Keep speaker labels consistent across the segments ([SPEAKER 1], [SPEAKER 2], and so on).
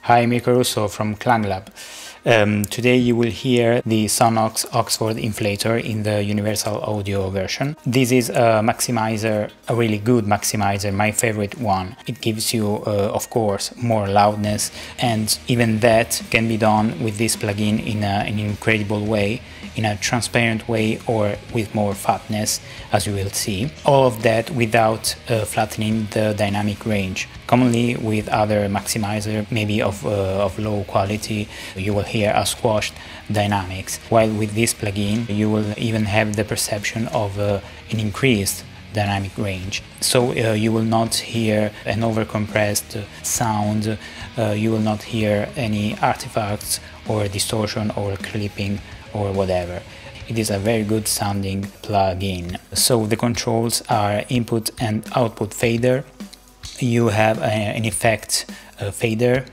[SPEAKER 1] Hi, Mirko Russo from ClangLab. Today you will hear the Sonnox Oxford Inflator in the Universal audio version. This is a maximizer, a really good maximizer, my favorite one. It gives you, of course, more loudness, and even that can be done with this plugin in an incredible way, in a transparent way or with more fatness, as you will see. All of that without flattening the dynamic range. Commonly with other maximizer, maybe of low quality, you will hear a squashed dynamics, while with this plugin you will even have the perception of an increased dynamic range. So you will not hear an overcompressed sound, you will not hear any artifacts or distortion or clipping or whatever. It is a very good sounding plugin. So the controls are input and output fader. You have an effect fader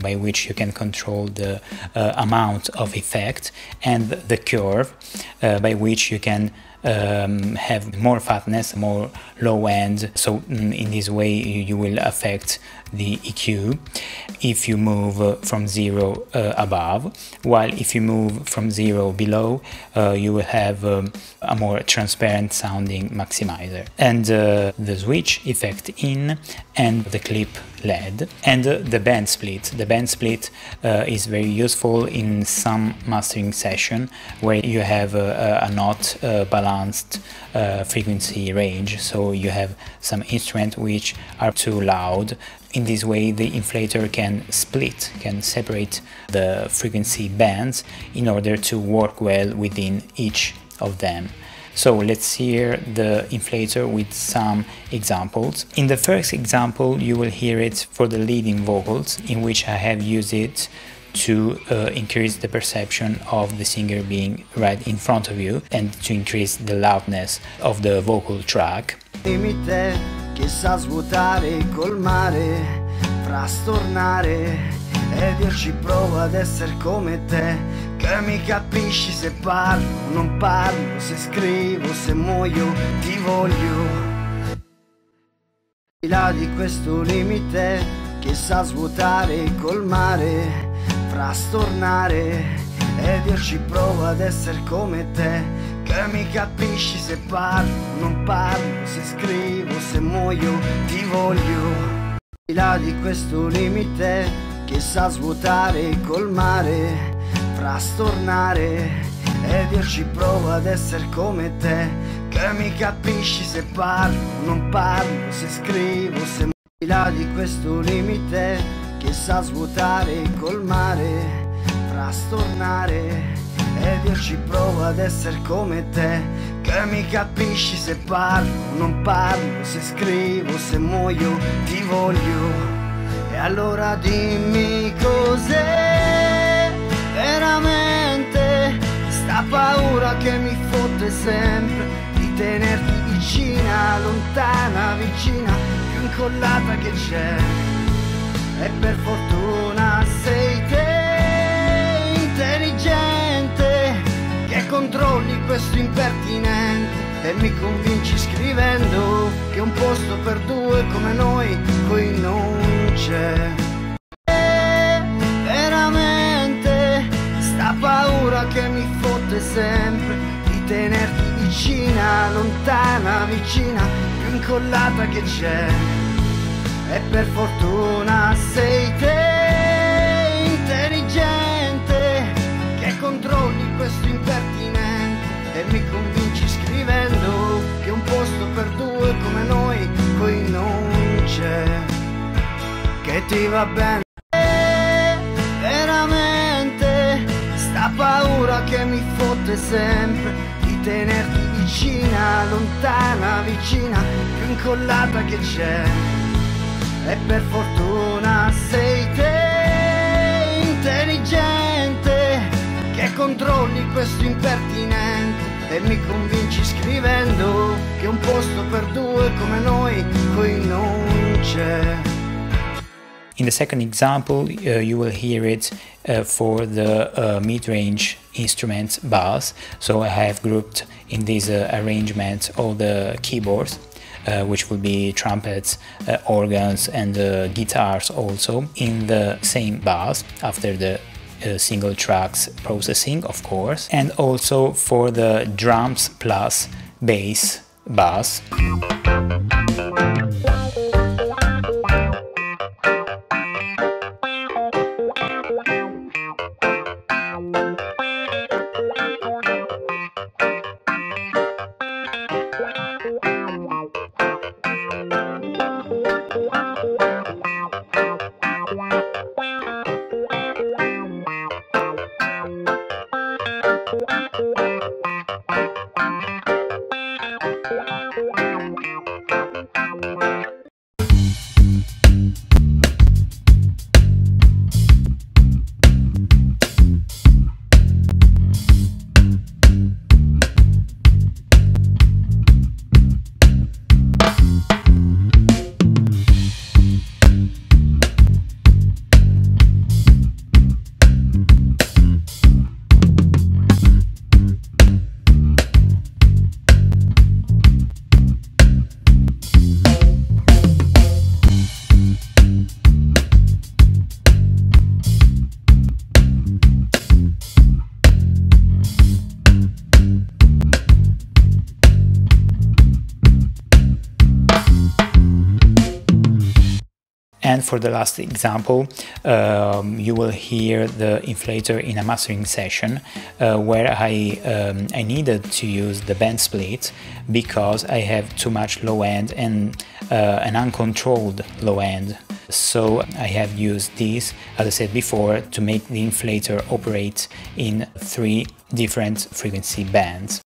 [SPEAKER 1] by which you can control the amount of effect, and the curve by which you can have more fatness, more low end. So in this way you will affect the EQ if you move from 0 above, while if you move from 0 below you will have a more transparent sounding maximizer, and the switch effect in, and the clip LED, and the band split. The band split is very useful in some mastering session where you have a not balanced frequency range, so you have some instruments which are too loud. In this way the inflator can split, can separate the frequency bands in order to work well within each of them. So let's hear the inflator with some examples. In the first example you will hear it for the leading vocals, in which I have used it to increase the perception of the singer being right in front of you and to increase the loudness of the vocal track.
[SPEAKER 2] Che sa svuotare, colmare, frastornare, ed io ci provo ad essere come te, che mi capisci se parlo, non parlo, se scrivo, se muoio, ti voglio. Al di là di questo limite, che sa svuotare, colmare, frastornare, ed io ci provo ad essere come te, che mi capisci se parlo, non parlo, se scrivo, se muoio, ti voglio. Al di là di questo limite, che sa svuotare, colmare, frastornare, ed io ci provo ad essere come te, che mi capisci se parlo, non parlo, se scrivo, se muoio. Al di là di questo limite, che sa svuotare, colmare, frastornare, ed io ci provo ad essere come te, che mi capisci se parlo, non parlo, se scrivo, se muoio, ti voglio. E allora dimmi cos'è veramente sta paura che mi fotte sempre di tenerti vicina, lontana, vicina, più incollata che c'è. E per fortuna sei te, intelligente, che controlli questo impertinente e mi convinci scrivendo che un posto per due come noi qui non c'è. Veramente sta paura che mi fotte sempre di tenerti vicina, lontana, vicina, più incollata che c'è. E per fortuna sei te, intelligente, che controlli questo impertinente e mi convinci scrivendo che un posto per due come noi qui non c'è. Che ti va bene veramente sta paura che mi fotte sempre di tenerti vicina, lontana, vicina, più incollata che c'è. E per fortuna sei te, intelligente, che controlli questo impertinente e mi convinci scrivendo che un posto per due come noi qui non c'è.
[SPEAKER 1] In the second example you will hear it for the mid-range instrument bass. So I have grouped in this arrangement all the keyboards which will be trumpets, organs and guitars also in the same bus after the single tracks processing, of course, and also for the drums plus bass bus. And for the last example, you will hear the inflator in a mastering session where I needed to use the band split because I have too much low end and an uncontrolled low end. So I have used this, as I said before, to make the inflator operate in 3 different frequency bands.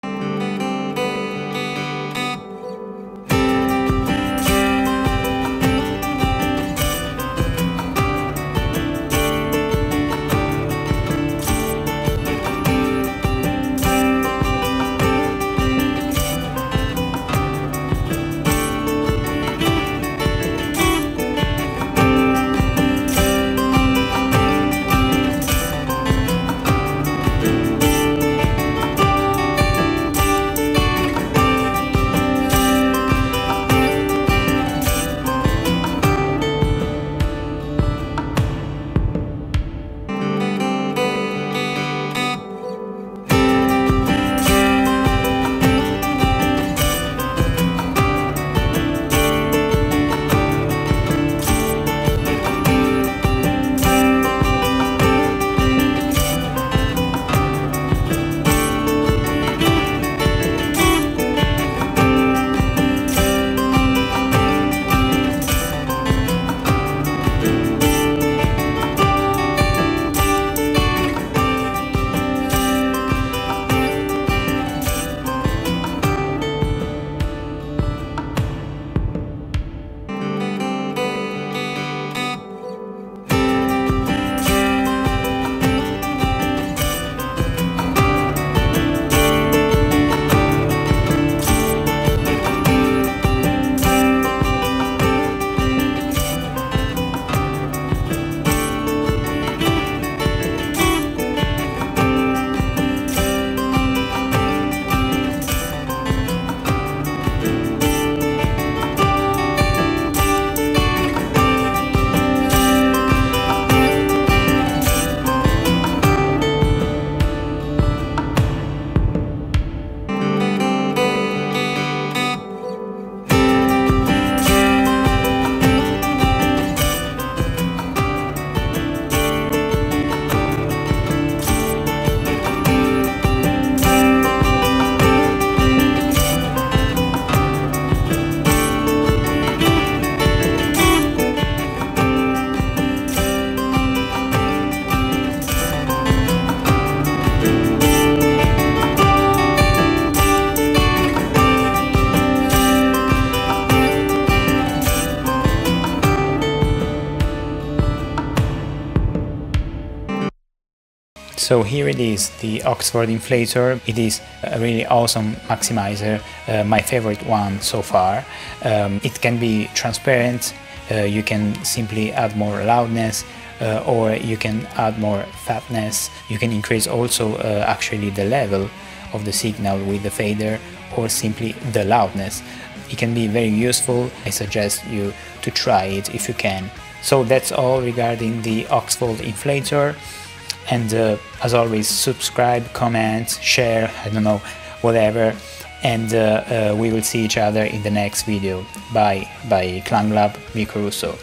[SPEAKER 1] So here it is, the Oxford Inflator. It is a really awesome maximizer, my favorite one so far. It can be transparent, you can simply add more loudness, or you can add more fatness. You can increase also actually the level of the signal with the fader, or simply the loudness. It can be very useful. I suggest you to try it if you can. So that's all regarding the Oxford Inflator, and as always, subscribe, comment, share, I don't know, whatever, and we will see each other in the next video. Bye, by ClangLab, Mirko Russo.